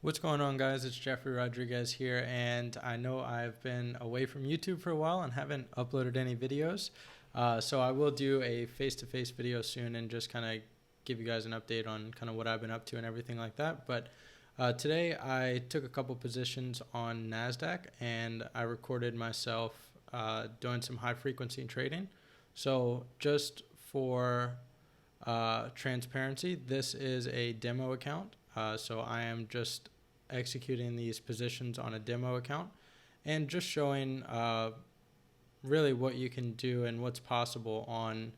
What's going on, guys? It's Jeffrey Rodriguez here, and I know I've been away from YouTube for a while and haven't uploaded any videos. So I will do a face-to-face video soon and just kind of give you guys an update on kind of what I've been up to and everything like that. But today I took a couple positions on NASDAQ and I recorded myself doing some high-frequency trading. So just for transparency, this is a demo account. So I am just executing these positions on a demo account and just showing really what you can do and what's possible on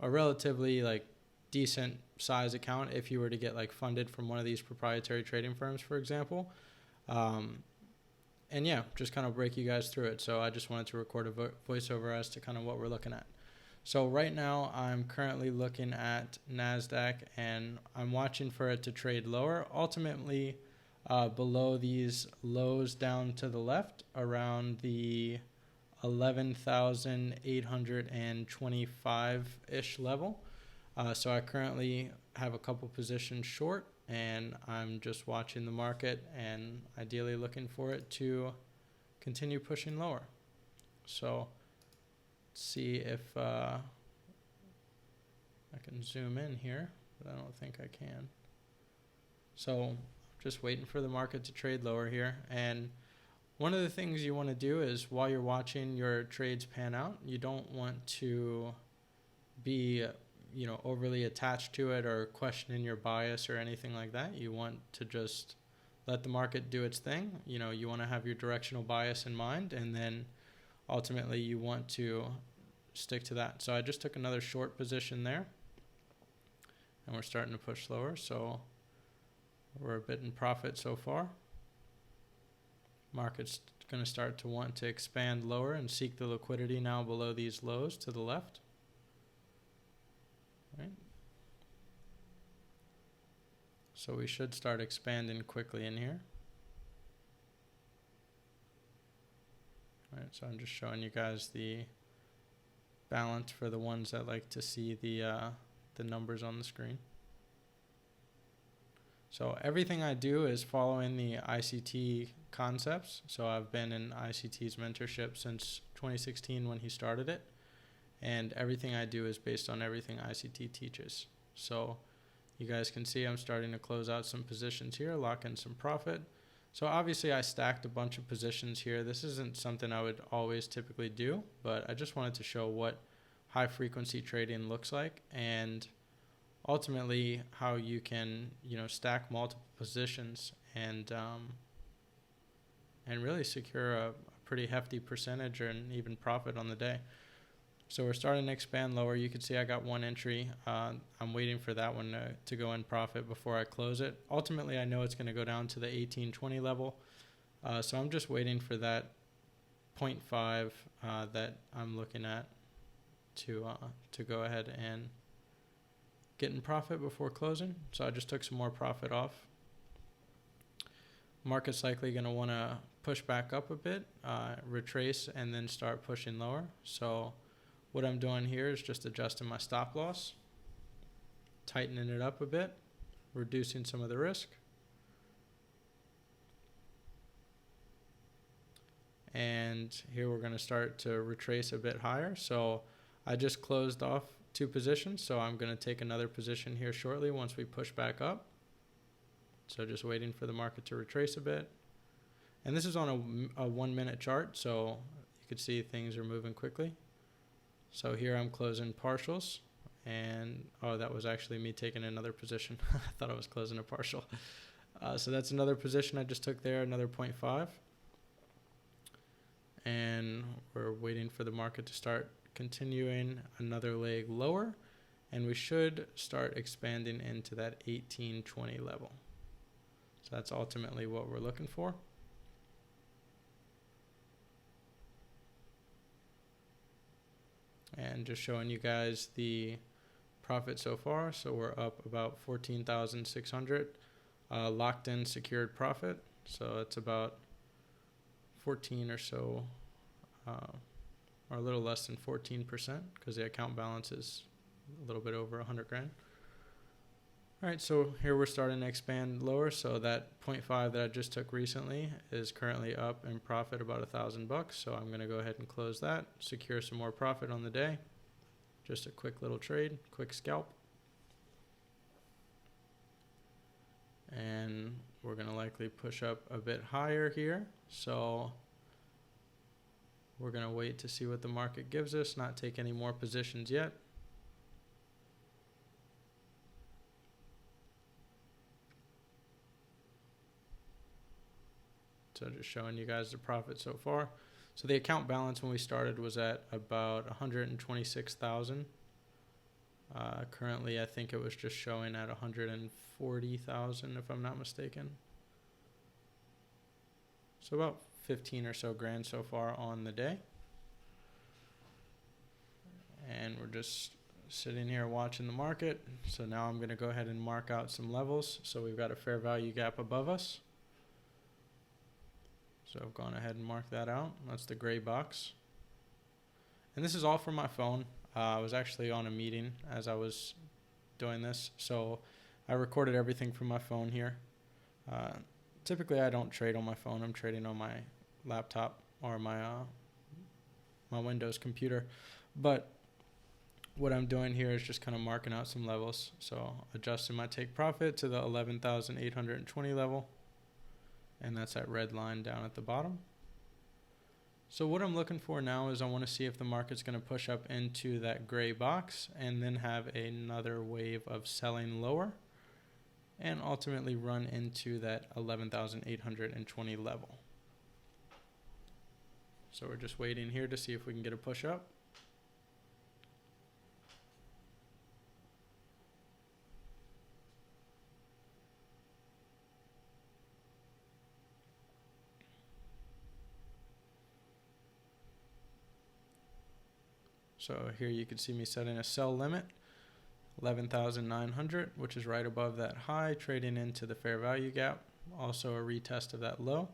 a relatively decent size account if you were to get funded from one of these proprietary trading firms, for example. And yeah, just kind of break you guys through it. So I just wanted to record a voiceover as to kind of what we're looking at. So right now I'm currently looking at NASDAQ and I'm watching for it to trade lower, ultimately below these lows down to the left around the 11,825-ish level. So I currently have a couple positions short and I'm just watching the market and ideally looking for it to continue pushing lower. So see if I can zoom in here, but I don't think I can. So just waiting for the market to trade lower here. And one of the things you want to do is while you're watching your trades pan out, you don't want to be overly attached to it or questioning your bias or anything like that. You want to just let the market do its thing. You want to have your directional bias in mind, and then ultimately you want to stick to that. So I just took another short position there and we're starting to push lower. So we're a bit in profit so far. Market's going to start to want to expand lower and seek the liquidity now below these lows to the left. Right. So we should start expanding quickly in here. All right, so I'm just showing you guys the balance for the ones that like to see the numbers on the screen. So everything I do is following the ICT concepts. So I've been in ICT's mentorship since 2016 when he started it. And everything I do is based on everything ICT teaches. So you guys can see I'm starting to close out some positions here, lock in some profit. So obviously I stacked a bunch of positions here. This isn't something I would always typically do, but I just wanted to show what high frequency trading looks like and ultimately how you can stack multiple positions and really secure a pretty hefty percentage and even profit on the day. So we're starting to expand lower. You can see I got one entry. I'm waiting for that one to go in profit before I close it. Ultimately, I know it's going to go down to the 1820 level. So I'm just waiting for that 0.5 that I'm looking at to go ahead and get in profit before closing. So I just took some more profit off. Market's likely going to want to push back up a bit, retrace, and then start pushing lower. So what I'm doing here is just adjusting my stop loss, tightening it up a bit, reducing some of the risk. And here we're going to start to retrace a bit higher. So I just closed off two positions, so I'm going to take another position here shortly once we push back up. So just waiting for the market to retrace a bit. And this is on a 1 minute chart, so you can see things are moving quickly. So here I'm closing partials, and that was actually me taking another position. I thought I was closing a partial. So that's another position I just took there, another 0.5. And we're waiting for the market to start continuing another leg lower, and we should start expanding into that 1820 level. So that's ultimately what we're looking for. And just showing you guys the profit so far. So we're up about 14,600 locked in secured profit. So it's about 14 or so, or a little less than 14% because the account balance is a little bit over 100 grand. All right, so here we're starting to expand lower. So that 0.5 that I just took recently is currently up in profit about $1,000. So I'm going to go ahead and close that, secure some more profit on the day. Just a quick little trade, quick scalp. And we're going to likely push up a bit higher here. So we're going to wait to see what the market gives us, not take any more positions yet. So just showing you guys the profit so far. So the account balance when we started was at about 126,000. Currently, I think it was just showing at 140,000 if I'm not mistaken. So about 15 or so grand so far on the day. And we're just sitting here watching the market. So now I'm going to go ahead and mark out some levels. So we've got a fair value gap above us. So I've gone ahead and marked that out. That's the gray box. And this is all from my phone. I was actually on a meeting as I was doing this. So I recorded everything from my phone here. Typically I don't trade on my phone. I'm trading on my laptop or my Windows computer. But what I'm doing here is just kind of marking out some levels. So adjusting my take profit to the 11,820 level. And that's that red line down at the bottom. So what I'm looking for now is I want to see if the market's going to push up into that gray box and then have another wave of selling lower and ultimately run into that 11,820 level. So we're just waiting here to see if we can get a push up. So here you can see me setting a sell limit, 11,900, which is right above that high, trading into the fair value gap. Also a retest of that low.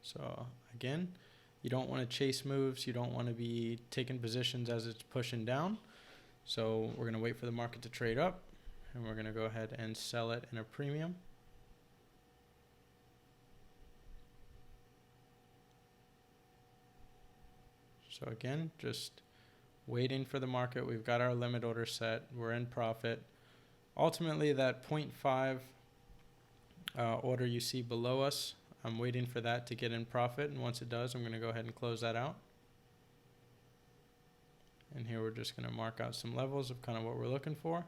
So again, you don't want to chase moves. You don't want to be taking positions as it's pushing down. So we're going to wait for the market to trade up, and we're going to go ahead and sell it in a premium. So again, just waiting for the market. We've got our limit order set. We're in profit. Ultimately, that 0.5 order you see below us, I'm waiting for that to get in profit. And once it does, I'm going to go ahead and close that out. And here we're just going to mark out some levels of kind of what we're looking for.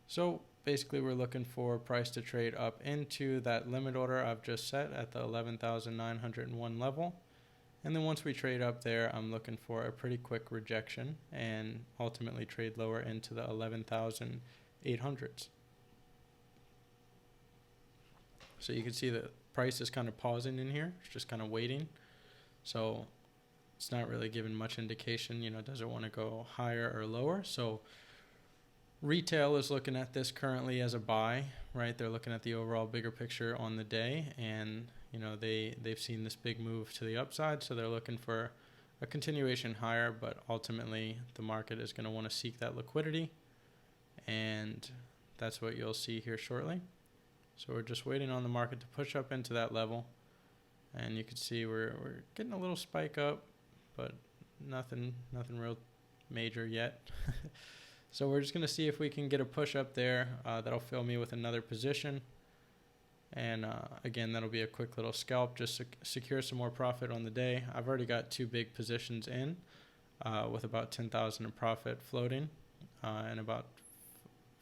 So basically, we're looking for price to trade up into that limit order I've just set at the 11,901 level. And then once we trade up there, I'm looking for a pretty quick rejection and ultimately trade lower into the 11,800s. So you can see the price is kind of pausing in here. It's just kind of waiting. So it's not really giving much indication, does it want to go higher or lower? So retail is looking at this currently as a buy, right? They're looking at the overall bigger picture on the day, and they've seen this big move to the upside, so they're looking for a continuation higher, but ultimately the market is going to want to seek that liquidity, and that's what you'll see here shortly. So we're just waiting on the market to push up into that level, and you can see we're getting a little spike up, but nothing real major yet. So we're just going to see if we can get a push up there. That'll fill me with another position. And again, that'll be a quick little scalp just to secure some more profit on the day. I've already got two big positions in with about 10,000 in profit floating and about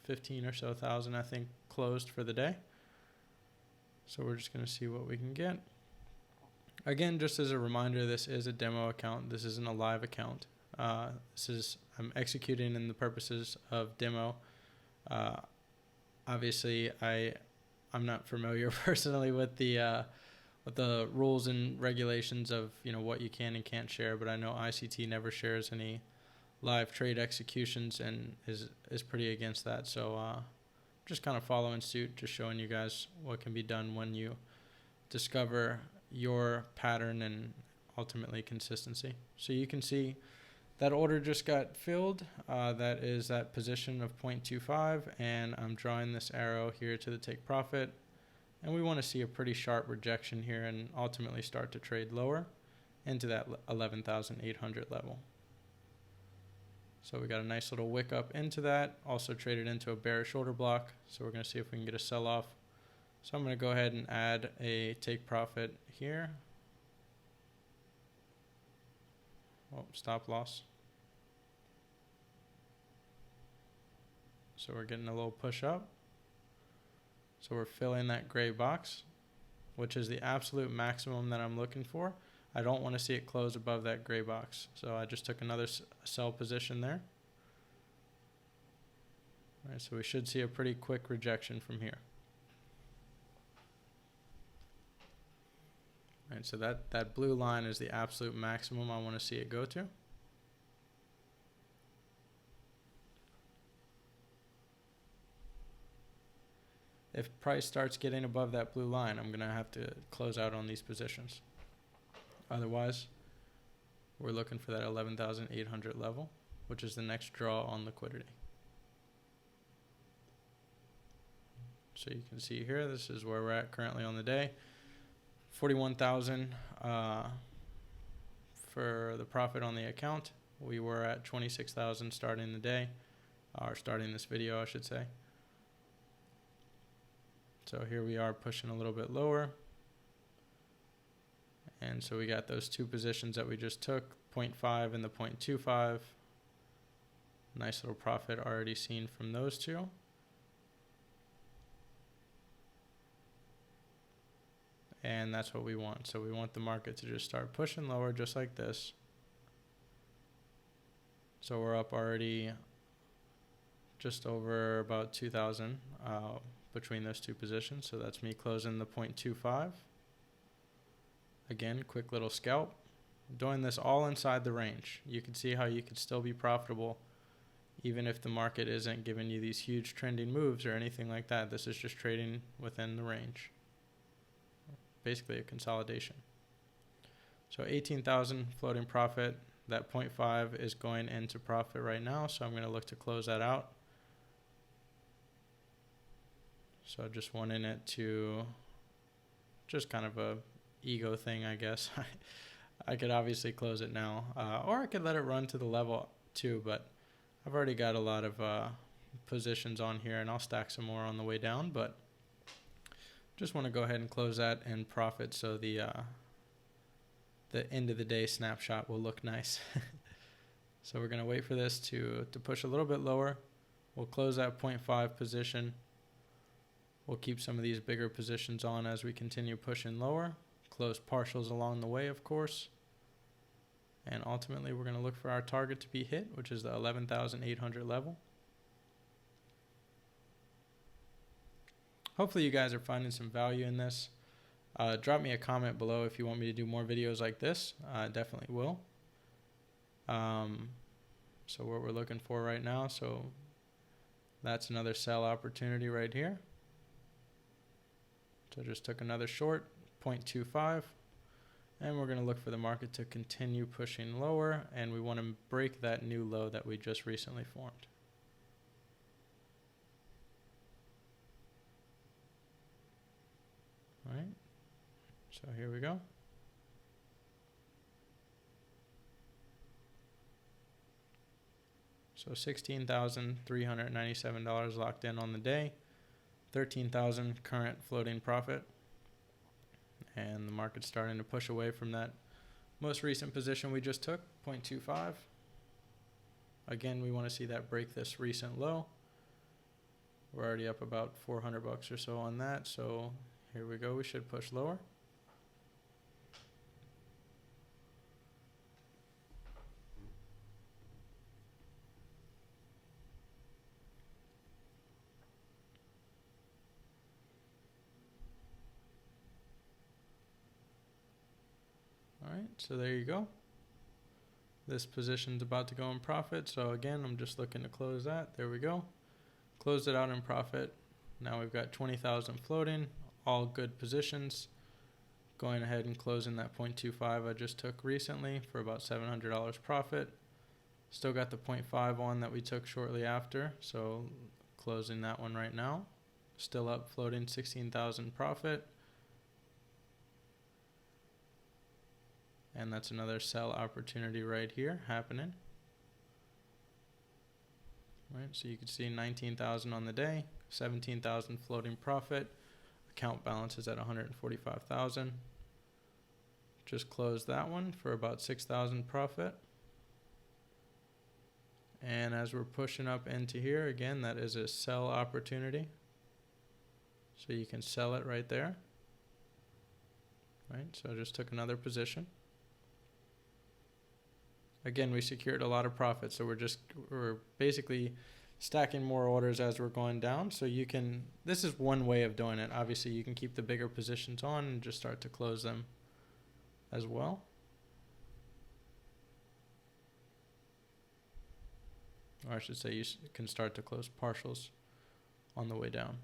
15 or so thousand, I think, closed for the day. So we're just going to see what we can get. Again, just as a reminder, this is a demo account. This isn't a live account. I'm executing in the purposes of demo. Obviously, I'm not familiar personally with the rules and regulations of what you can and can't share, but I know ICT never shares any live trade executions and is pretty against that. So just kind of following suit, just showing you guys what can be done when you discover your pattern and ultimately consistency. So you can see That order just got filled. That is that position of 0.25, and I'm drawing this arrow here to the take profit. And we want to see a pretty sharp rejection here and ultimately start to trade lower into that 11,800 level. So we got a nice little wick up into that, also traded into a bearish order block. So we're going to see if we can get a sell off. So I'm going to go ahead and add a take profit here. Oh, stop loss. So we're getting a little push up. So we're filling that gray box, which is the absolute maximum that I'm looking for. I don't want to see it close above that gray box. So I just took another sell position there. All right, so we should see a pretty quick rejection from here. All right, so that blue line is the absolute maximum I want to see it go to. If price starts getting above that blue line, I'm going to have to close out on these positions. Otherwise, we're looking for that 11,800 level, which is the next draw on liquidity. So you can see here, this is where we're at currently on the day. 41,000 for the profit on the account. We were at 26,000 starting the day, or starting this video, I should say. So here we are pushing a little bit lower. And so we got those two positions that we just took, 0.5 and the 0.25. Nice little profit already seen from those two. And that's what we want. So we want the market to just start pushing lower just like this. So we're up already just over about 2,000 between those two positions. So that's me closing the 0.25. Again, quick little scalp. Doing this all inside the range. You can see how you could still be profitable even if the market isn't giving you these huge trending moves or anything like that. This is just trading within the range. Basically a consolidation. So 18,000 floating profit. That 0.5 is going into profit right now, so I'm going to look to close that out. So just wanting it to just kind of a ego thing, I guess. I could obviously close it now, or I could let it run to the level too, but I've already got a lot of positions on here, and I'll stack some more on the way down, but just want to go ahead and close that and profit so the end of the day snapshot will look nice. So we're going to wait for this to push a little bit lower. We'll close that 0.5 position. We'll keep some of these bigger positions on as we continue pushing lower. Close partials along the way, of course. And ultimately, we're going to look for our target to be hit, which is the 11,800 level. Hopefully you guys are finding some value in this. Drop me a comment below if you want me to do more videos like this. I definitely will. So what we're looking for right now, so that's another sell opportunity right here. So just took another short, 0.25, and we're going to look for the market to continue pushing lower, and we want to break that new low that we just recently formed. All right, so here we go. So $16,397 locked in on the day, 13,000 current floating profit, and the market's starting to push away from that most recent position we just took, 0.25. Again, we want to see that break this recent low. We're already up about 400 bucks or so on that, so here we go. We should push lower. All right, so there you go. This position's about to go in profit. So again, I'm just looking to close that. There we go. Closed it out in profit. Now we've got 20,000 floating, all good positions. Going ahead and closing that 0.25 I just took recently for about $700 profit. Still got the 0.5 on that we took shortly after, so closing that one right now. Still up, floating 16,000 profit. And that's another sell opportunity right here happening. Right, so you can see 19,000 on the day, 17,000 floating profit. Account balance is at 145,000. Just closed that one for about 6,000 profit. And as we're pushing up into here, again, that is a sell opportunity. So you can sell it right there. Right, so I just took another position. Again, we secured a lot of profit, so we're basically stacking more orders as we're going down. So you can, this is one way of doing it. Obviously, you can keep the bigger positions on and just start to close them as well. Or I should say you can start to close partials on the way down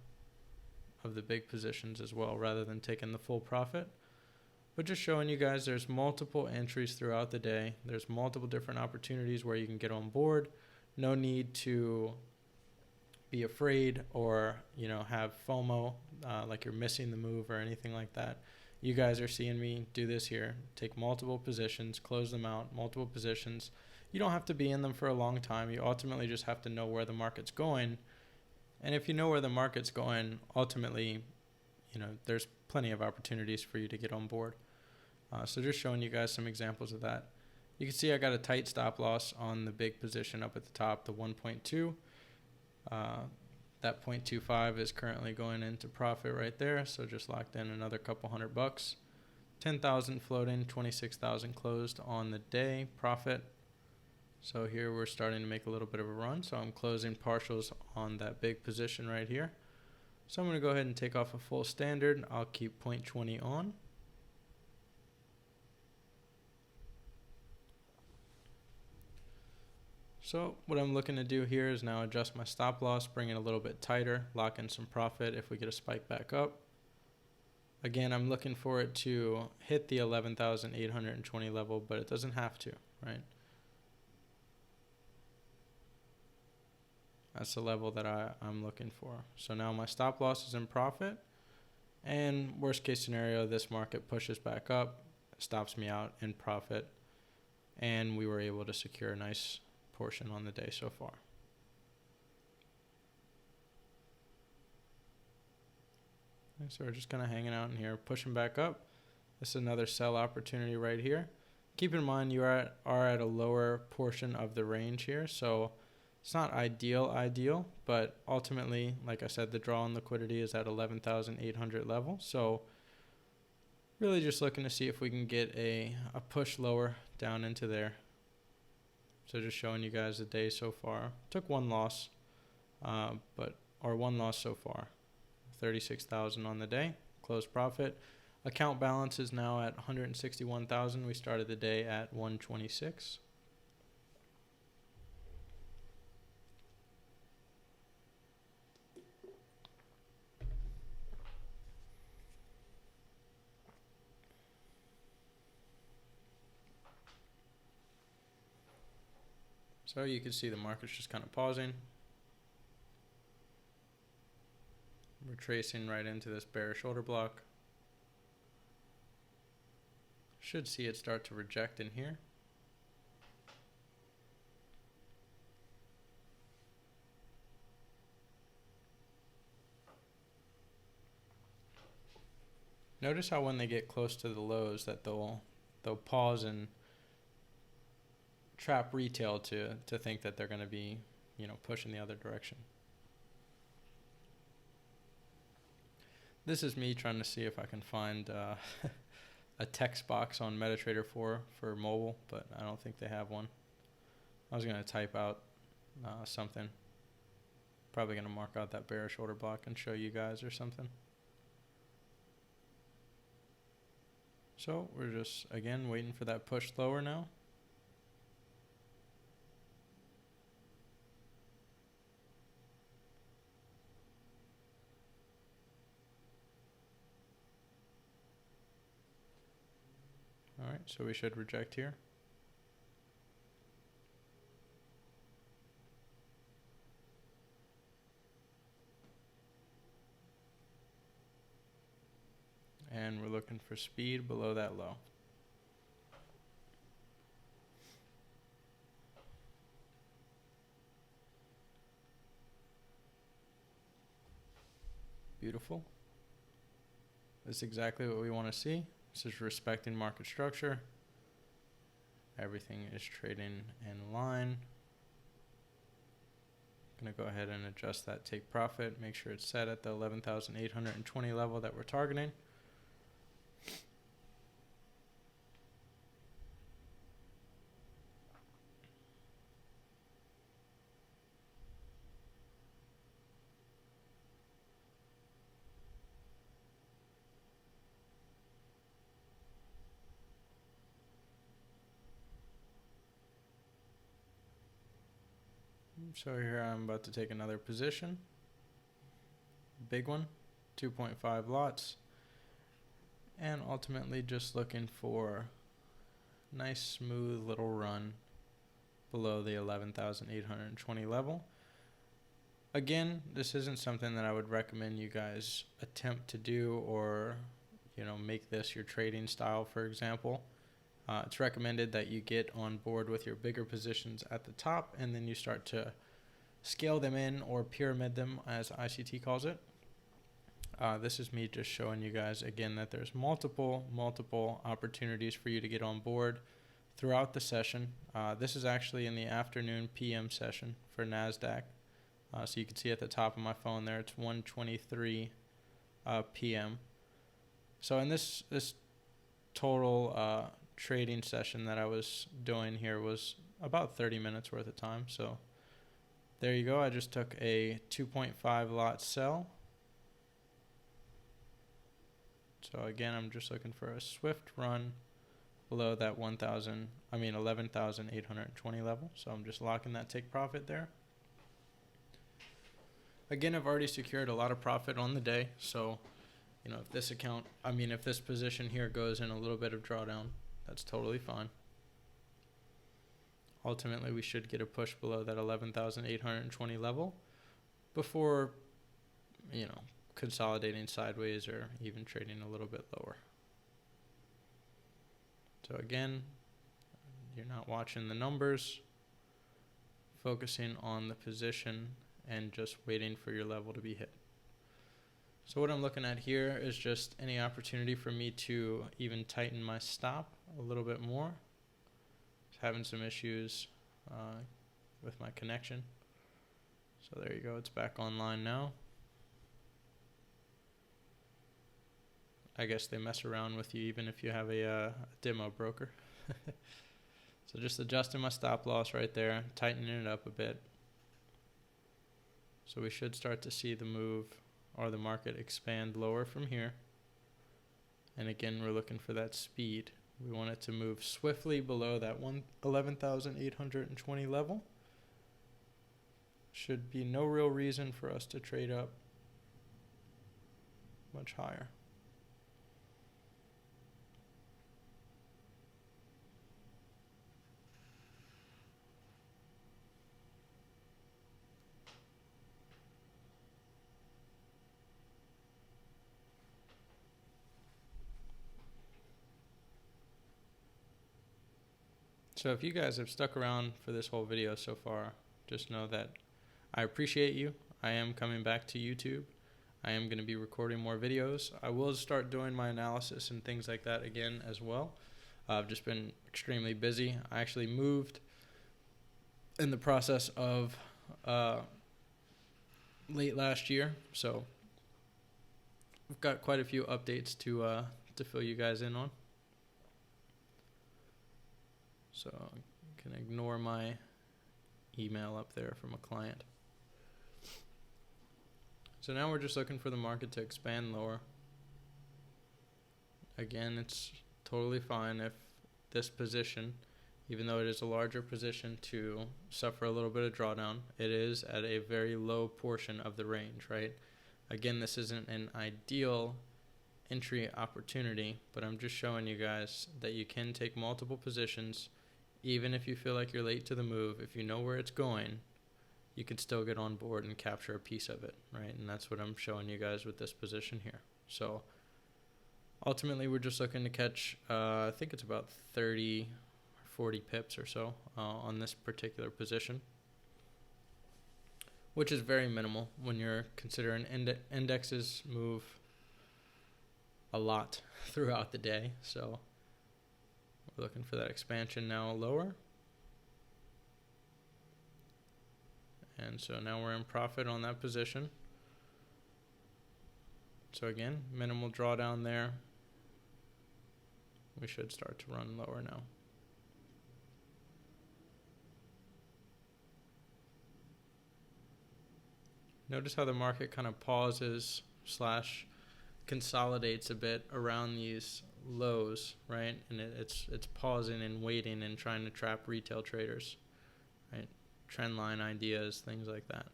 of the big positions as well, rather than taking the full profit. But just showing you guys there's multiple entries throughout the day. There's multiple different opportunities where you can get on board. No need to be afraid or, you know, have FOMO, like you're missing the move or anything like that. You guys are seeing me do this here. Take multiple positions, close them out, multiple positions. You don't have to be in them for a long time. You ultimately just have to know where the market's going. And if you know where the market's going, ultimately, you know, there's plenty of opportunities for you to get on board. So just showing you guys some examples of that. You can see I got a tight stop loss on the big position up at the top, the 1.2. That 0.25 is currently going into profit right there. So just locked in another couple $100. 10,000 floating, 26,000 closed on the day profit. So here we're starting to make a little bit of a run. So I'm closing partials on that big position right here. So I'm going to go ahead and take off a full standard. I'll keep 0.20 on. So what I'm looking to do here is now adjust my stop loss, bring it a little bit tighter, lock in some profit if we get a spike back up. Again, I'm looking for it to hit the 11,820 level, but it doesn't have to, right? That's the level that I'm looking for. So now my stop loss is in profit. And worst case scenario, this market pushes back up, stops me out in profit. And we were able to secure a nice portion on the day so far. And so we're just kind of hanging out in here, pushing back up. This is another sell opportunity right here. Keep in mind you are at a lower portion of the range here, so it's not ideal, but ultimately, like I said, the draw on liquidity is at 11,800 level. So really just looking to see if we can get a push lower down into there. So just showing you guys the day so far. Took one loss, one loss so far. 36,000 on the day, closed profit. Account balance is now at 161,000. We started the day at 126. So you can see the market's just kind of pausing. We're tracing right into this bearish order block. Should see it start to reject in here. Notice how when they get close to the lows that they'll pause and trap retail to think that they're going to be, you know, pushing the other direction. This is me trying to see if I can find a text box on MetaTrader 4 for mobile, but I don't think they have one. I was going to type out something. Probably going to mark out that bearish order block and show you guys or something. So we're just, again, waiting for that push lower now. All right, so we should reject here. and we're looking for speed below that low. Beautiful. This is exactly what we want to see. This is respecting market structure. Everything is trading in line. Going to go ahead and adjust that take profit. Make sure it's set at the 11,820 level that we're targeting. So here I'm about to take another position. Big one, 2.5 lots. And ultimately just looking for a nice smooth little run below the 11,820 level. Again, this isn't something that I would recommend you guys attempt to do or, make this your trading style, for example. It's recommended that you get on board with your bigger positions at the top and then you start to scale them in or pyramid them, as ICT calls it. This is me just showing you guys again that there's multiple opportunities for you to get on board throughout the session. This is actually in the afternoon PM session for NASDAQ. So you can see at the top of my phone there, it's 1:23 PM. So in this total trading session that I was doing here was about 30 minutes worth of time. So there you go. I just took a 2.5 lot sell. So again, I'm just looking for a swift run below that 11,820 level. So I'm just locking that take profit there. Again, I've already secured a lot of profit on the day. So, if this position here goes in a little bit of drawdown, that's totally fine. Ultimately, we should get a push below that 11,820 level before, consolidating sideways or even trading a little bit lower. So again, you're not watching the numbers, focusing on the position and just waiting for your level to be hit. So what I'm looking at here is just any opportunity for me to even tighten my stop a little bit more. Having some issues with my connection. So there you go, it's back online now. I guess they mess around with you even if you have a demo broker. So just adjusting my stop loss right there, tightening it up a bit. So we should start to see the move or the market expand lower from here. And again, we're looking for that speed. We want it to move swiftly below that 11,820 level. Should be no real reason for us to trade up much higher. So if you guys have stuck around for this whole video so far, just know that I appreciate you. I am coming back to YouTube. I am going to be recording more videos. I will start doing my analysis and things like that again as well. I've just been extremely busy. I actually moved in the process of late last year, so I've got quite a few updates to fill you guys in on. So I can ignore my email up there from a client. So now we're just looking for the market to expand lower. Again, it's totally fine if this position, even though it is a larger position, to suffer a little bit of drawdown. It is at a very low portion of the range, right? Again, this isn't an ideal entry opportunity, but I'm just showing you guys that you can take multiple positions. Even if you feel like you're late to the move, if you know where it's going, you can still get on board and capture a piece of it, right? And that's what I'm showing you guys with this position here. So Ultimately, we're just looking to catch, I think it's about 30 or 40 pips or so on this particular position, which is very minimal when you're considering indexes move a lot throughout the day. So we're looking for that expansion now lower. And so now we're in profit on that position. So again, minimal drawdown there. We should start to run lower now. Notice how the market kind of pauses / consolidates a bit around these lows, right? And it's pausing and waiting and trying to trap retail traders, right? Trend line ideas, things like that.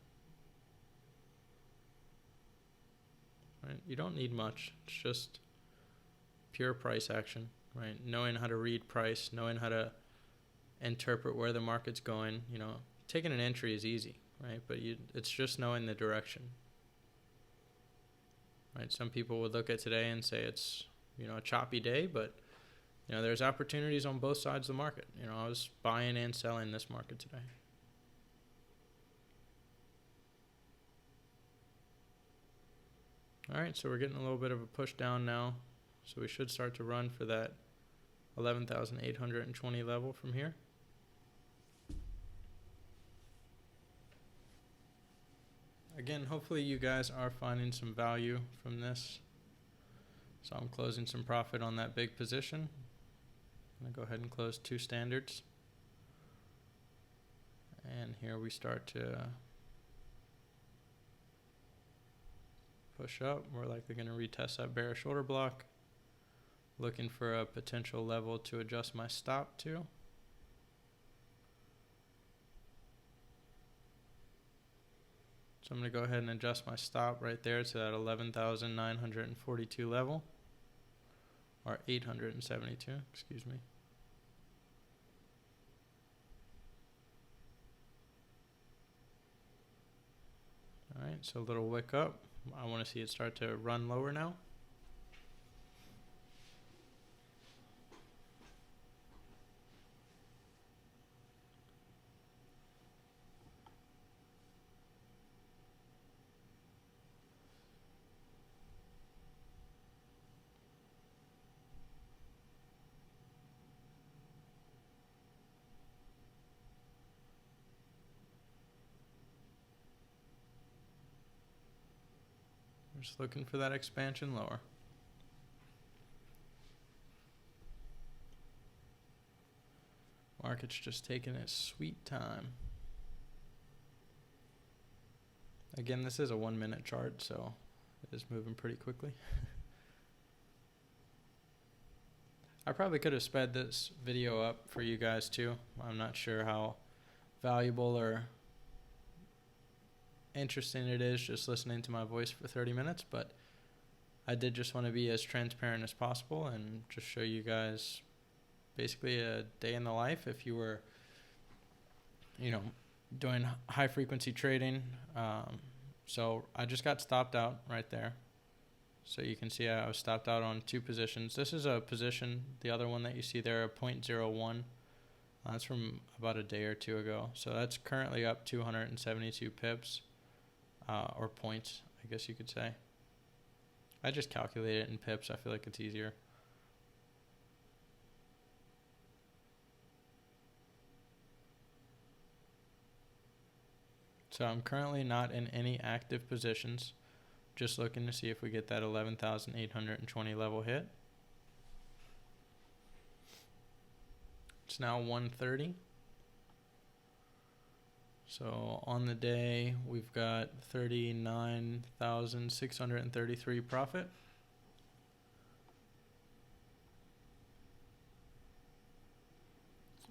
Right? You don't need much. It's just pure price action, right? Knowing how to read price, knowing how to interpret where the market's going. You know, taking an entry is easy, right? But it's just knowing the direction. Right? Some people would look at today and say it's, you know, a choppy day, but you know, there's opportunities on both sides of the market. You know, I was buying and selling this market today. All right, so we're getting a little bit of a push down now. So we should start to run for that 11,820 level from here. Again, hopefully you guys are finding some value from this. So I'm closing some profit on that big position. I'm going to go ahead and close 2 standards. And here we start to push up. We're likely going to retest that bearish order block. Looking for a potential level to adjust my stop to. So I'm going to go ahead and adjust my stop right there to that 11,942 level. Or 872, excuse me. Alright, so a little wick up. I want to see it start to run lower now. Just looking for that expansion lower. Market's just taking its sweet time. Again, this is a 1-minute chart, so it is moving pretty quickly. I probably could have sped this video up for you guys too. I'm not sure how valuable or interesting it is just listening to my voice for 30 minutes, but I did just want to be as transparent as possible and just show you guys basically a day in the life if you were, you know, doing high frequency trading. So I just got stopped out right there. So you can see I was stopped out on 2 positions. This is a position, the other one that you see there, a 0.01. That's from about a day or 2 ago. So that's currently up 272 pips. Or points, I guess you could say. I just calculate it in pips. I feel like it's easier. So I'm currently not in any active positions. Just looking to see if we get that 11,820 level hit. It's now 1:30. So on the day, we've got 39,633 profit.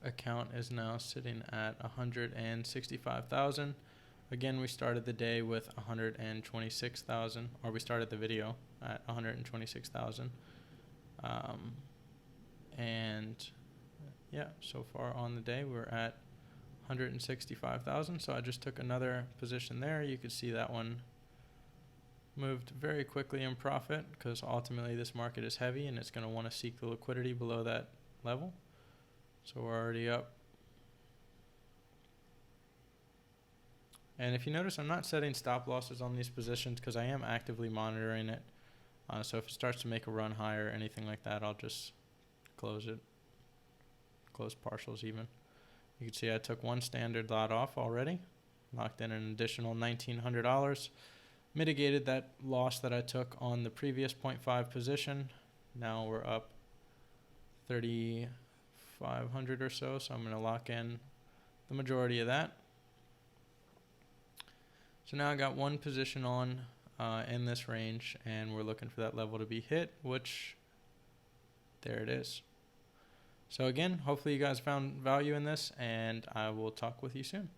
Account is now sitting at 165,000. Again, we started the day with 126,000, or we started the video at 126,000. And yeah, so far on the day, we're at 165,000. So I just took another position there. You could see that one moved very quickly in profit because ultimately this market is heavy and it's going to want to seek the liquidity below that level. So we're already up. And if you notice, I'm not setting stop losses on these positions because I am actively monitoring it. So if it starts to make a run higher or anything like that, I'll just close it. Close partials even. You can see I took one standard lot off already. Locked in an additional $1,900. Mitigated that loss that I took on the previous 0.5 position. Now we're up 3,500 or so. So I'm going to lock in the majority of that. So now I got one position on in this range, and we're looking for that level to be hit, which there it is. So again, hopefully you guys found value in this, and I will talk with you soon.